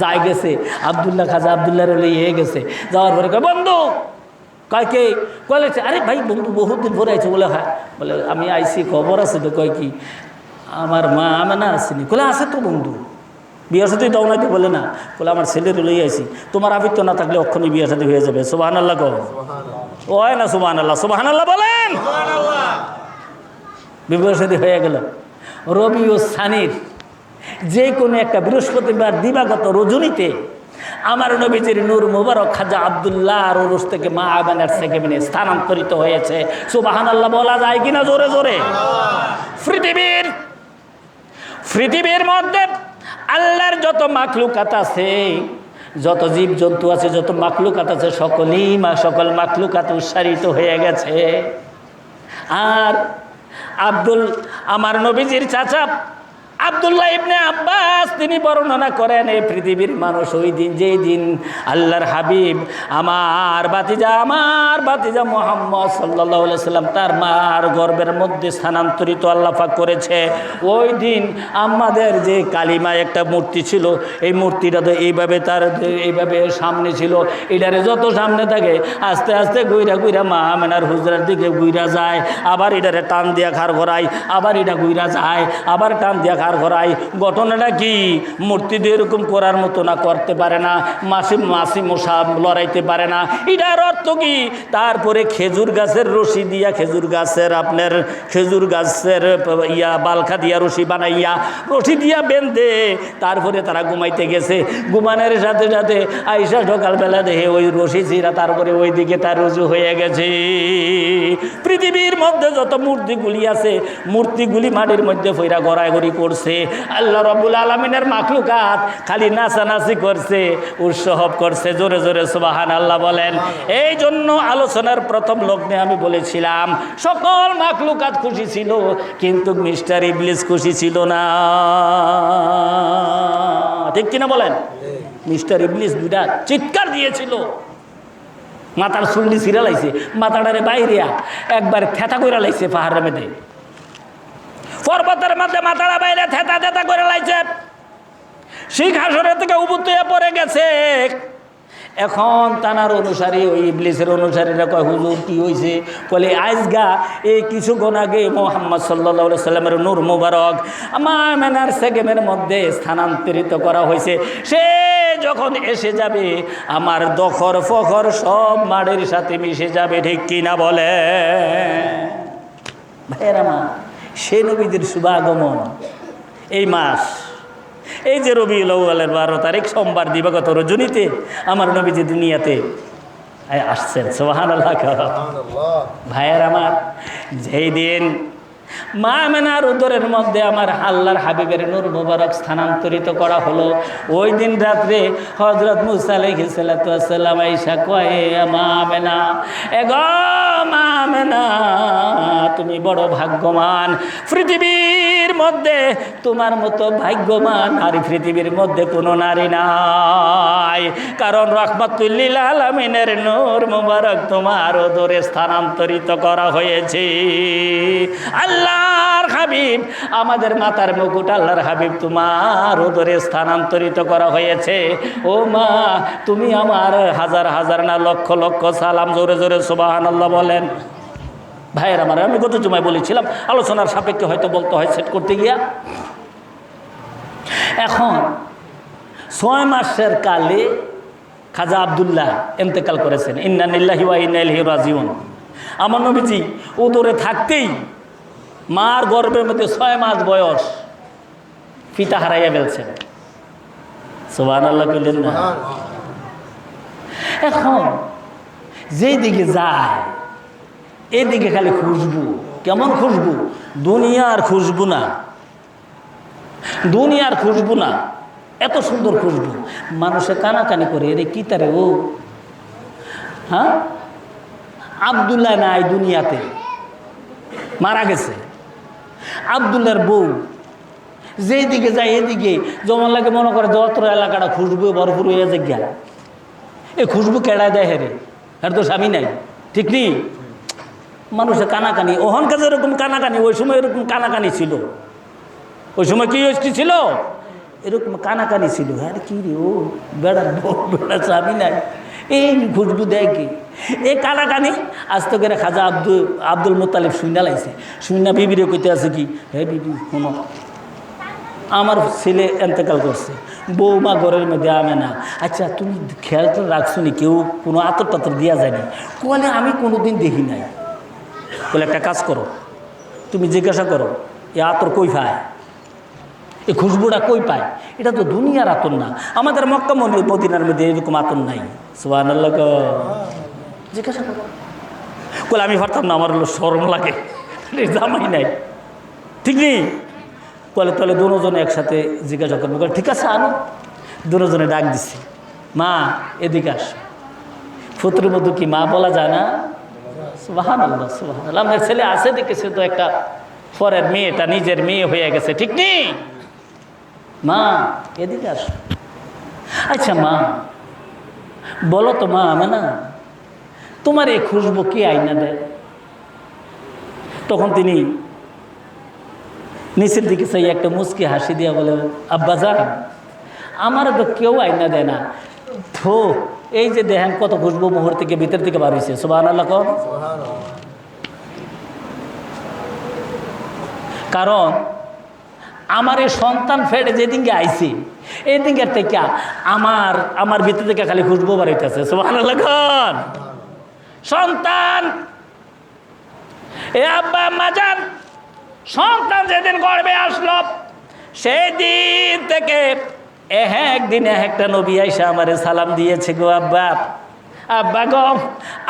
যাই গেছে। আব্দুল্লাহ খাজা আব্দুল্লাহর লিয়ে গেছে। যাওয়ার পরে কয় বন্ধু কয় কে? কলে আরে ভাই বন্ধু বহুত দিন পরে আইছে। বলে হ্যাঁ। বলে আমি আইছি, খবর আছে তো। কয় কি? আমার মা আমেনা আসেনি। কলে আছে তো বন্ধু, বিয়ে সাথে দাও না? বলে না। বলে আমার ছেলের লই আইছি, তোমার আবিত্য না থাকলে অক্ষণই বিয়ে সাথে হয়ে যাবে। সুবহানাল্লাহ কও। ওই না সুবহানাল্লাহ। সুবহানাল্লাহ বলেন। বিবাহ সাথে হয়ে গেল। রবিউল সানির যে কোনো একটা বৃহস্পতিবার দিবাগত রজনীতে আমার নবীজির নূর মুবারক খাজা আব্দুল্লাহ আর ওরস থেকে মা আমেনার সেকেন্ডে স্থানান্তরিত হয়েছে। সুবহানাল্লাহ বলা যায় কিনা জোরে জোরে? পৃথিবীর মধ্যে আল্লাহর যত মাখলুকাত আছে, যত জীব জন্তু আছে, যত মাখলুকাত আছে, সকল মাখলুকাত উচ্চারিত হয়ে গেছে। আর আমার নবীজির চাচা আব্দুল্লাহ ইবনে আব্বাস তিনি বর্ণনা করেন, এই পৃথিবীর মানুষ ওই দিন, যেই দিন আল্লাহর হাবিব আমার বাতিজা মুহাম্মদ সাল্লাল্লাহু আলাইহি সাল্লাম তার মার গর্ভের মধ্যে স্থানান্তরিত আল্লাহ পাক করেছে, ওই দিন আমাদের যে কালিমা একটা মূর্তি ছিল, এই মূর্তিটা তো এইভাবে সামনে ছিল, এটারে যত সামনে থাকে আস্তে আস্তে গুইরা মা আমেনার হুজরার দিকে গুইরা যায়, আবার এটারে টান দিয়া খাড় ঘোরায়, আবার এটা গুইরা যায়, আবার টান দিয়া ঘোরাই। ঘটনাটা কি? মূর্তি দিয়ে এরকম করার মতো না, করতে পারে না, মাসি মশা লড়াইতে পারে না, এটার অর্থ কি? তারপরে খেজুর গাছের রশি দিয়া, খেজুর গাছের বালখা দিয়া রশি বানাইয়া, রশি দিয়া বেঁধে তারপরে তারা ঘুমাইতে গেছে। ঘুমানোর সাথে সাথে আইসা সকালবেলা দেখে ওই রশি ছিঁড়া, তারপরে ওই দিকে তার রুজু হয়ে গেছে। পৃথিবীর মধ্যে যত মূর্তিগুলি আছে, মূর্তিগুলি মাটির মধ্যে ফইরা গড়াগড়ি করছে। আল্লাহ রাব্বুল আলামিনের মাখলুকাত খালি নাচানাচি করছে, উৎসব করছে। জোরে জোরে সুবহানাল্লাহ বলেন। এই জন্য আলোচনার প্রথম লগ্নে আমি বলেছিলাম সকল মাখলুকাত খুশি ছিল, কিন্তু মিস্টার ইবলিস খুশি ছিল না। ঠিক কিনা বলেন? মিস্টার ইবলিস দুইটা চিৎকার দিয়েছিল, মাথার চুল্লি ছিঁড়া লাইছে, মাথাটারে বাইরিয়া একবার থেতা করে লাইছে, পাহাড়ের মধ্যে পর্বতের মধ্যে মাথাটা বাইরে থেতা করে লাইছে, সিংহাসনের থেকে উবুত হয়ে পড়ে গেছে। এখন তানার অনুসারী, ওই ইবলিসের অনুসারীরা কয়, হুজুর কি হয়েছে? বলে আজগা এই কিছুক্ষণ আগে মুহাম্মদ সাল্লাল্লাহু আলাইহি সাল্লামের নূর মুবারক মা আমেনার সেকেমের মধ্যে স্থানান্তরিত করা হয়েছে। সে যখন এসে যাবে আমার দখর ফখর সব মাড়ের সাথে মিশে যাবে। ঠিক কিনা বলে? ভাইয়েরা মা, সে নবীদের শুভাগমন এই মাস, এই যে রবিউল আউয়ালের 12 তারিখ সোমবার দিবাগত রজনীতে আমার নবীজি দুনিয়াতে আসছেন। সুবহানাল্লাহ। ভাইয়ের আমার, যেই দিন মা আমেনার উদরের মধ্যে আমার আল্লাহর হাবিবের নূর মুবারক স্থানান্তরিত করা হলো, ওই দিন রাত্রে হযরত মুসা আলাইহিস সালাতু ওয়াস সালাম আয়েশা কয়, মা আমেনা, এগো মা আমেনা, তুমি বড় ভাগ্যবান, পৃথিবীর মধ্যে তোমার মতো ভাগ্যবান নারী পৃথিবীর মধ্যে কোনো নারী নাই, কারণ রাহমাতুল লিল আলামিনের নূর মুবারক তোমার উদরে স্থানান্তরিত করা হয়েছে। আল্লাহর হাবিব, আমাদের মাতার মুকুট আল্লাহর হাবিব তোমার উদরে স্থানান্তরিত করা হয়েছে। ও মা, তুমি আমার হাজার হাজার না লক্ষ লক্ষ সালাম। জোরে জোরে সুবহানাল্লাহ বলেন। ভাইয়ের আমার, আমি গত জুমায় বলেছিলাম, আলোচনার সাপেক্ষে হয়তো বলতে হয় সেট করতে গিয়া। এখন 6 মাসের কালে খাজা আব্দুল্লাহ ইন্তেকাল করেছেন। ইন্না লিল্লাহি ওয়া ইন্না ইলাইহি রাজিউন। আমার নবীজি উদরে থাকতেই মার গর্ভের মধ্যে 6 মাস বয়স পিতা হারাইয়া ফেলছেন। সুবহানাল্লাহ কইলেন না? এখন যেই দিকে যায় এদিকে খালি খুশবু। কেমন খুশবু? দুনিয়ার খুশবু না, দুনিয়ার খুশবু না, এত সুন্দর খুশবু। মানুষে কানাকানি করে, এরে কি তারে ও, হ্যাঁ আব্দুল্লাহ নাই দুনিয়াতে, মারা গেছে। আব্দুল্লাহর বউ যেই দিকে যায় এদিকে যেমন লাগে, মনে করে যত এলাকাটা খুশবু ভরপুর হয়ে যায় গিয়া। এই খুশবু কেড়ায় দেয় হেরে, এর তো স্বামী নাই। ঠিক নেই? মানুষের কানাকানি, ওহনকার এরকম কানাকানি, ওই সময় এরকম কানাকানি ছিল। ওই সময় কি ছিল? এরকম কানাকানি ছিল। হ্যাঁ কি রে, ও বেড়ার বেড়া স্বামী নাই, এই খুশবু দেয় কি? এই কানাকানি আস্তে করে খাজা আব্দুল মুত্তালিব শুইনা লাইছে। শুইনা বিবিরে কইতে আছে কি, হে বিবি শোনো, আমার ছেলে এন্তেকাল করছে, বৌমা ঘরের মধ্যে আমে না। আচ্ছা তুমি খেয়াল তো রাখছো নি, কেউ কোনো আতর টাতর দেওয়া যায়নি? বলে আমি কোনোদিন দেখি নাই। বলে একটা কাজ করো, তুমি জিজ্ঞাসা করো এ আতর কই পায়, এই খুশবুটা কই পায়? এটা তো দুনিয়ার আতর না, আমাদের মক্কা মদিনার মধ্যে এরকম আতর নাই। সুবহানাল্লাহ। জিজ্ঞাসা করো, বলে আমি পারতাম না, আমার হলো শরম লাগে, জামাই নাই, ঠিক নেই। বলে তাহলে দুজনে একসাথে জিজ্ঞাসা করবো। ঠিক আছে আনো। দুজনে ডাক দিচ্ছে, মা এদিকে আস। পুত্রের মধ্যে কি মা বলা যায় না? সুবহানাল্লাহ সুবহানাল্লাহ। আপনার ছেলে আছে দেখেছে তো, একটা পরের মেয়েটা নিজের মেয়ে হয়ে গেছে, ঠিক নেই? মা এদিকে আস। আচ্ছা মা বলো তো মা, আমি না তোমার এই খুশবু কি আইনা দেয়? তখন তিনি নিচের দিকে চাই একটা মুচকি হাসি দিয়া বলে, আব্বা যান আমার তো কেউ আইনা দেয় না। তো এই যে দেখেন কত খুশবু মুহূর্ত থেকে ভিতর থেকে বার হয়েছে। সুবহানাল্লাহ। কারণ আমার এই সন্তান ফেটে যেদিনকে আইছি এই দিনকে থেকে আমার ভিতর থেকে খালি খুশবু বার হইতেছে। সুবহানাল্লাহ। সন্তান এ আব্বা আম্মা যান, সন্তান যেদিন গর্ভে আসলো সেই দিন থেকে একদিন একটা নবী আইসা আমারে সালাম দিয়েছে গো আব্বা। আব্বা গো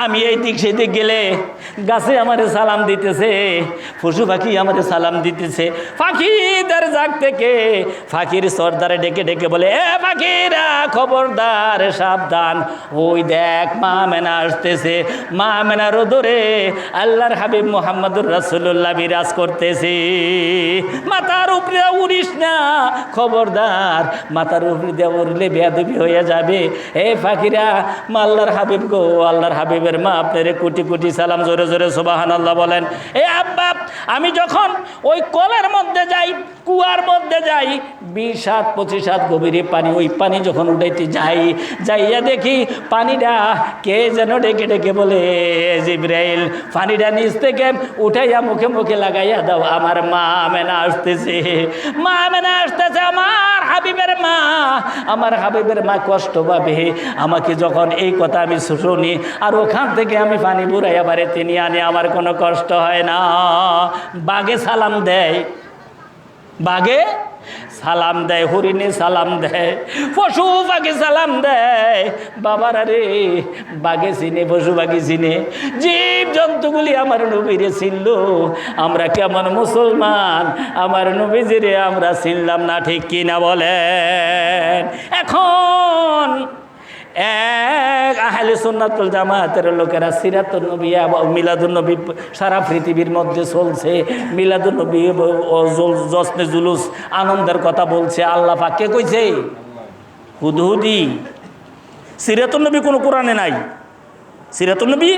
আমি এই দিক সেদিক গেলে গাছে আমারে সালাম দিতেছে, পশু পাখি আমারে সালাম দিতেছে। পাখিদের জাগ থেকে পাখির সর্দারে ডেকে ডেকে বলে, এ পাখিরা খবরদার সাবধান, ওই দেখ মা মেনা আসতেছে, মা মেনার ধরে আল্লাহর হাবিব মুহাম্মদুর রাসূলুল্লাহ বিরাজ করতেছে। মাথার উপরে উড়িস না, খবরদার, মাথার উপরে দিয়ে উড়লে বেয়াদবি হয়ে যাবে। এ পাখিরা মা আল্লাহর হাবিব গো, আল্লাহর হাবিবের মা আপনারে কোটি কোটি সালাম। জোরে জোরে সুবহানাল্লাহ বলেন। এ আব্বা আমি যখন ওই কলের মধ্যে যাই, কুয়ার মধ্যে যাই, 20 হাত 25 হাত গভীরে পানি, ওই পানি যখন উঠাইতে যাইয়া দেখি পানিটা কে যেন ডেকে ডেকে বলে, জিবরাইল পানিটা নিচ থেকে উঠাইয়া মুখে মুখে লাগাইয়া দাও, আমার মা আমেনা আসতেছে, মা আমেনা আসতেছে, আমার হাবিবের মা, আমার হাবিবের মা কষ্ট পাবে। আমাকে যখন এই কথা আমি শুনি আর ওখান থেকে আমি পানি বুড়াইয়া বাড়িতে নিয়ে আনি, আমার কোনো কষ্ট হয় না। বাঘে সালাম দেয়, বাঘে সালাম দেয়, হরিণে সালাম দেয়, পশু পাখি সালাম দেয়। বাবার রে বাঘে চিনে, পশু পাখি চিনে, জীব জন্তুগুলি আমার নবীরে চিনল। আমরা কেমন মুসলমান, আমার নবীজিরে আমরা চিনলাম না, ঠিক কিনা বলেন? এখন আহলে সুন্নাত ওয়াল জামাতের লোকেরা সিরাতুন নবী এবং মিলাদুন নবী সারা পৃথিবীর মধ্যে চলছে। মিলাদুন নবী জশ্নে জুলুস আনন্দের কথা বলছে। আল্লাহ পাক কে কইছে? হুদহুদি। সিরাতুন নবী কোনো কোরআনে নাই, সিরাতুন নবী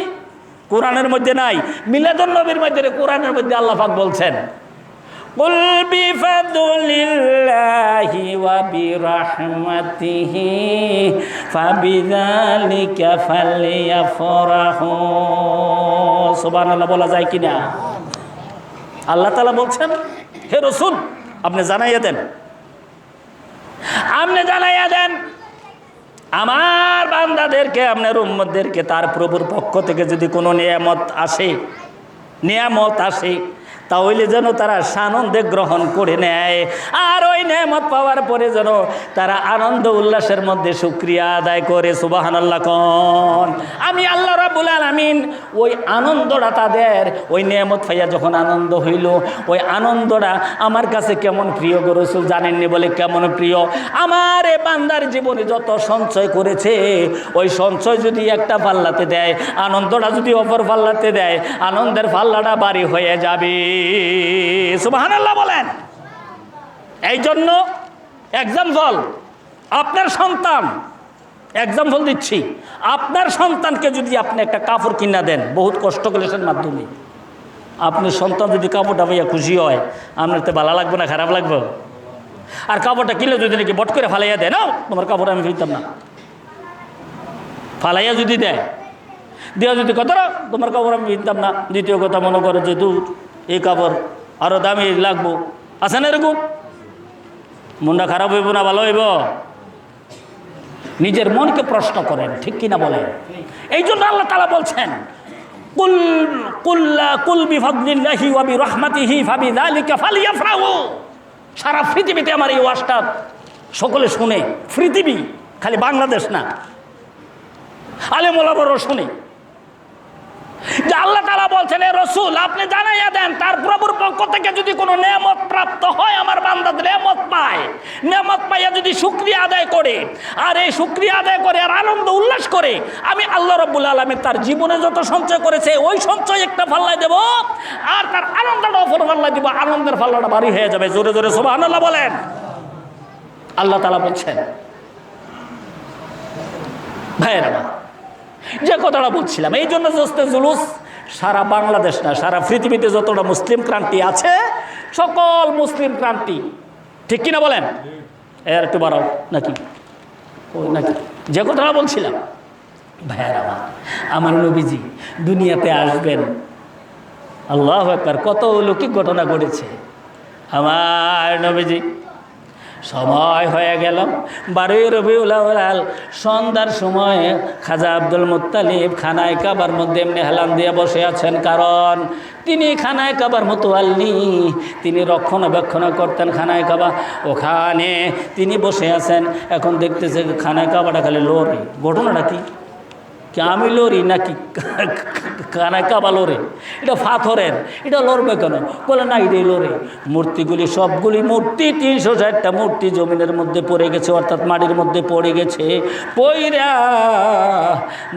কোরআনের মধ্যে নাই, মিলাদুন নবীর মধ্যে, কোরআনের মধ্যে আল্লাহ পাক বলছেন, কুল বিফাদলিল্লাহি ওয়া বিরহমাতিহি ফাবিযালিকা ফালইফরাহু। সুবহানাল্লাহ বলা যায় কিনা? আল্লাহ তাআলা বলছেন, হে রাসূল আপনি জানাইয়া দেন, আপনি জানাইয়া দেন আমার বান্দাদেরকে, আপনার উম্মতদেরকে তার প্রভুর পক্ষ থেকে যদি কোনো নিয়ামত আসে তাহলে যেন তারা সানন্দে গ্রহণ করে নেয়, আর ওই নেয়ামত পাওয়ার পরে যেন তারা আনন্দ উল্লাসের মধ্যে শুকরিয়া আদায় করে। সুবহানাল্লাহ কোন? আমি আল্লাহ রাব্বুল আলামিন ওই আনন্দটা তাদের, ওই নেয়ামত পাইয়া যখন আনন্দ হইল, ওই আনন্দটা আমার কাছে কেমন প্রিয় গো রাসূল জানেননি? বলে কেমন প্রিয়? আমার এ বান্দার জীবনে যত সঞ্চয় করেছে, ওই সঞ্চয় যদি একটা পাল্লাতে দেয়, আনন্দটা যদি অপর পাল্লাতে দেয়, আনন্দের পাল্লাটা বাড়ি হয়ে যাবে। সুবহানাল্লাহ বলেন। এই জন্য এক্সাম্পল, আপনার সন্তান, এক্সাম্পল দিচ্ছি, আপনার সন্তানকে যদি আপনি একটা কাপড় কিনা দেন বহুত কষ্ট ক্লেশের মাধ্যমে, আপনার সন্তান যদি কাপড়টা পাইয়া খুশি হয়, আপনার তো ভালো লাগবে না, খারাপ লাগবে? আর কাপড়টা কিনলে যদি নাকি বট করে ফালাইয়া দেয়, না তোমার কাপড় আমি ফিরতাম না, ফালাইয়া যদি দেয়, দেওয়া যদি কথা তোমার কাপড় আমি কিনতাম না, দ্বিতীয় কথা মনে করে যে দূর এই কাপড় আরও দামি লাগবো, আছে না এরকম? মনটা খারাপ হইব না ভালো হইব? নিজের মনকে প্রশ্ন করেন, ঠিক কিনা বলেন? এই জন্য আল্লাহ তাআলা বলছেন, কুল বিফাদলিল্লাহি ওয়া বিরহমাতিহি ফাবিযালিকা ফালইফরাহু। সারা পৃথিবীতে আমার এই ওয়াজটা সকলে শুনে, পৃথিবী, খালি বাংলাদেশ না, আলেম ওলামারাও শুনে যে আল্লাহ তাআলা বলছেন, এ রাসূল আপনি জানাইয়া দেন তার প্রভুর পক্ষ থেকে যদি কোনো নেয়ামত প্রাপ্ত হয়, আমার বান্দা নেয়ামত পায়, নেয়ামত পাইয়া যদি শুকরিয়া আদায় করে, আর এই শুকরিয়া আদায় করে আর আনন্দ উল্লাস করে, আমি আল্লাহ রাব্বুল আলামিন তার জীবনে যত সঞ্চয় করেছে ওই সঞ্চয় একটা পাল্লায় দেব, আর তার আনন্দটা অপর পাল্লায় দিব, আনন্দের পাল্লাটা ভারী হয়ে যাবে। জোরে জোরে সুবহানাল্লাহ বলেন। আল্লাহ তাআলা বলছেন, ভাইয়েরা আমার, যে কথাটা বলছিলাম, এই জন্য জোস্তে জুলুস সারা বাংলাদেশ না, সারা পৃথিবীতে যতটা মুসলিম ক্রান্তি আছে, সকল মুসলিম ক্রান্তি, ঠিক কিনা বলেন? এর একটু বাড়াও নাকি, ওই নাকি, যে কথাটা বলছিলাম, ভাইয়েরা আমার, আমার নবীজি দুনিয়াতে আসবেন, আল্লাহু আকবার, কত অলৌকিক ঘটনা ঘটেছে। আমার নবীজি সময় হয়ে গেল 12 রবিউল আউয়াল, সন্ধ্যার সময় খাজা আব্দুল মুত্তালিব খানায় কাবার মধ্যে এমনি হেলান দিয়ে বসে আছেন, কারণ তিনি খানায় কাবার মোতোয়াল্লি, তিনি রক্ষণাবেক্ষণ করতেন খানায় কাবা, ওখানে তিনি বসে আছেন। এখন দেখতেছে খানায় কাবাটা খালি লড়ে। ঘটনাটা কি? আমি লড়ি নাকি খানায় কাবা লড়ে? এটা পাথরের, এটা লড়বে কেন? বলে না, এটাই লড়ে। মূর্তিগুলি, সবগুলি মূর্তি, 360টা মূর্তি জমিনের মধ্যে পড়ে গেছে, অর্থাৎ মাটির মধ্যে পড়ে গেছে। পইরা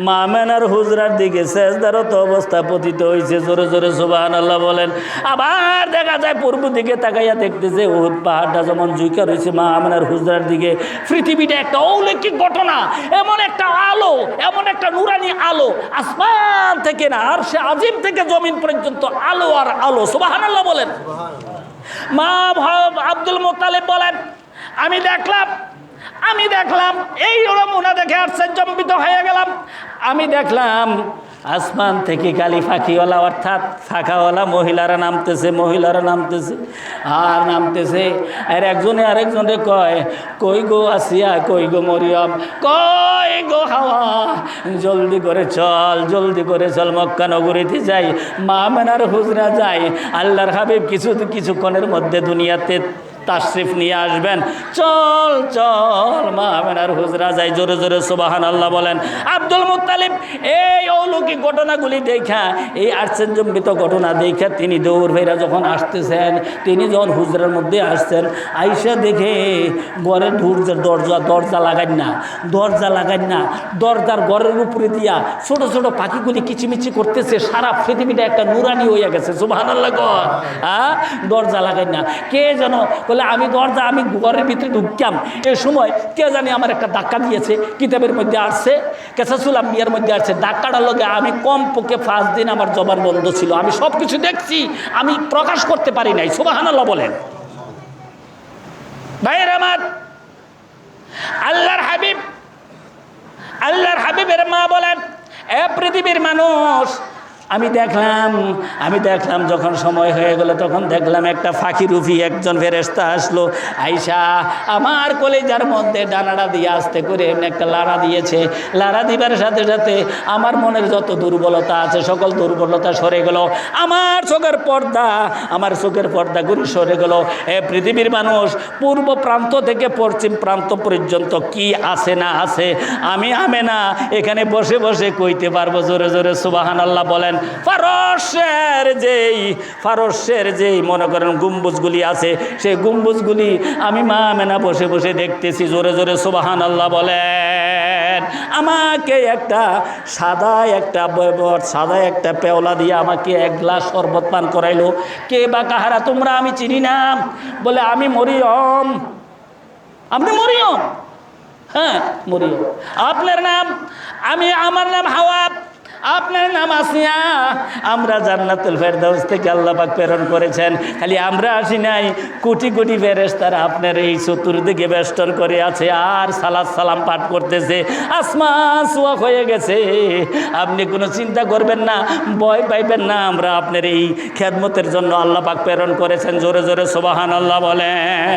মা আমেনার হুজরার দিকে সেজদারত অবস্থা পতিত হয়েছে। জোরে জোরে সুবহানাল্লাহ বলেন। আবার দেখা যায় পূর্ব দিকে তাকাইয়া দেখতেছে উহুদ পাহাড়টা যেমন জুইকা রয়েছে মা আমেনার হুজরার দিকে। পৃথিবীটা একটা অলৌকিক ঘটনা, এমন একটা আলো, এমন একটা নুরানি আলো, আসমান থেকে না, আর সে আজিম থেকে জমিন পর্যন্ত আলো আর আলো। সুবহানাল্লাহ বলেন। মা আব্দুল মুত্তালিব বলেন, আমি দেখলাম এই নমুনা দেখে আশ্চর্যজনিত হয়ে গেলাম। আমি দেখলাম আসমান থেকে কালি ফাঁকিওয়ালা, অর্থাৎ ফাঁকাওয়ালা মহিলারা নামতেছে আর নামতেছে। আর একজনে আরেকজনে কয়, কই গো আসিয়া, কই গো মরিয়ম, কই গো হাওয়া, জলদি করে চল মক্কা নগরীতে যাই, মা আমেনার হুজরা যাই, আল্লাহর হাবিব কিছুক্ষণের মধ্যে দুনিয়াতে তাশরিফ নিয়ে আসবেন, চল মা আমেনার হুজরা যাই। জোরে জোরে সুবহানাল্লাহ বলেন। আব্দুল মুত্তালিব এই অলৌকিক ঘটনাগুলি দেখা, এই আশ্চর্যজনিত ঘটনা দেখা তিনি দৌড় ভেরা যখন আসতেছেন, তিনি যখন হুজরার মধ্যে আসছেন, আইসা দেখে ঘরের দরজা লাগান না, দরজার ঘরের উপরে দিয়া ছোট ছোট পাখিগুলি কিচিমিচি করতেছে। সারা পৃথিবীটা একটা নুরানি হয়ে গেছে। সুবহানাল্লাহ কর। দরজা লাগাই না, কে যেন বলে, আমি ঘরের ভিতরে ঢুকতাম, এ সময় কে জানি আমার একটা ধাক্কা দিয়েছে। কিতাবের মধ্যে আসছে, কেসাসুল আম্বিয়ার মধ্যে আসছে, ধাক্কাটার লগে আমি কমপক্ষে 5 দিন আমার জবান বন্ধ ছিল। আমি সব কিছু দেখছি, আমি প্রকাশ করতে পারি নাই। সুবহানাল্লাহ বলেন। ভাইয়ের আমার, আল্লাহর হাবিবের মা বলেন, এ পৃথিবীর মানুষ, আমি দেখলাম যখন সময় হয়ে গেল, তখন দেখলাম একটা ফাঁকিরূপী একজন ফেরেশতা আসলো, আইসা আমার কলিজার মধ্যে ডানাটা দিয়ে আস্তে করে এমনি একটা লাড়া দিয়েছে। লাড়া দিবার সাথে সাথে আমার মনের যত দুর্বলতা আছে সকল দুর্বলতা সরে গেল। আমার চোখের পর্দাগুলি সরে গেল। এ পৃথিবীর মানুষ, পূর্ব প্রান্ত থেকে পশ্চিম প্রান্ত পর্যন্ত কি আছে না আছে, আমি আমেনা এখানে বসে বসে কইতে পারবো। জোরে জোরে সুবহানাল্লাহ বলেন। ফারস্যের যেই মনে করেন গম্বুজগুলি আছে, সেই গম্বুজগুলি আমি মা আমেনা বসে বসে দেখতেছি। জোরে জোরে সুবহানাল্লাহ বলেন। আমাকে একটা সাদা একটা পেওলা দিয়ে আমাকে 1 গ্লাস শরবত পান করাইলো। কে বা কাহারা তোমরা? আমি চিনি না। বলে, আমি মরিয়ম। আপনি মরিয়ম? হ্যাঁ মরিয়ম। আপনার নাম? আমার নাম হাওয়া। আপনার নাম আসিয়া। আমরা জান্নাতুল ফেরদাউস থেকে আল্লাহ পাক প্রেরণ করেছেন। খালি আমরা আসি নাই, কোটি কোটি ফেরেশতারা আপনার এই চতুর্দিকে বেষ্টন করে আছে আর সালাম পাঠ করতেছে। আসমান সোয়া হয়ে গেছে। আপনি কোনো চিন্তা করবেন না, ভয় পাইবেন না। আমরা আপনার এই খেদমতের জন্য আল্লাহ পাক প্রেরণ করেছেন। জোরে জোরে সুবহানাল্লাহ বলেন।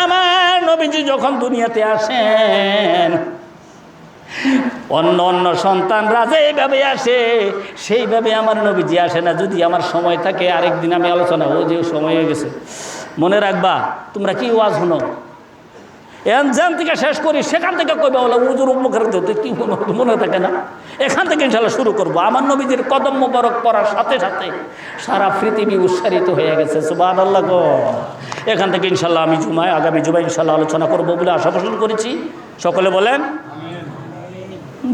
আমার নবীজি যখন দুনিয়াতে আসেন, অন্য সন্তানরা যেভাবে আসে সেইভাবে আমার নবীজি আসে না। যদি আমার সময় থাকে আরেকদিন আমি আলোচনা, ও যে সময় হয়ে গেছে, মনে রাখবা তোমরা কি ওয়াজ শোনো, যেন থেকে শেষ করি সেখান থেকে কইবা বলে উজুর মুখের ধরতে কি মনে থাকে না। এখান থেকে ইনশাল্লাহ শুরু করব। আমার নবীজির কদম মোবারক পড়ার সাথে সাথে সারা পৃথিবী উৎসারিত হয়ে গেছে, সুবহানাল্লাহ গো। এখান থেকে ইনশাল্লাহ আমি আগামী জুমায় ইনশাল্লাহ আলোচনা করবো বলে আশা পোষণ করেছি। সকলে বলেন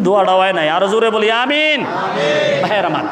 দোয়াটা হয় নাই, আরো জোরে বলি আমিন। ভাইয়ের আমার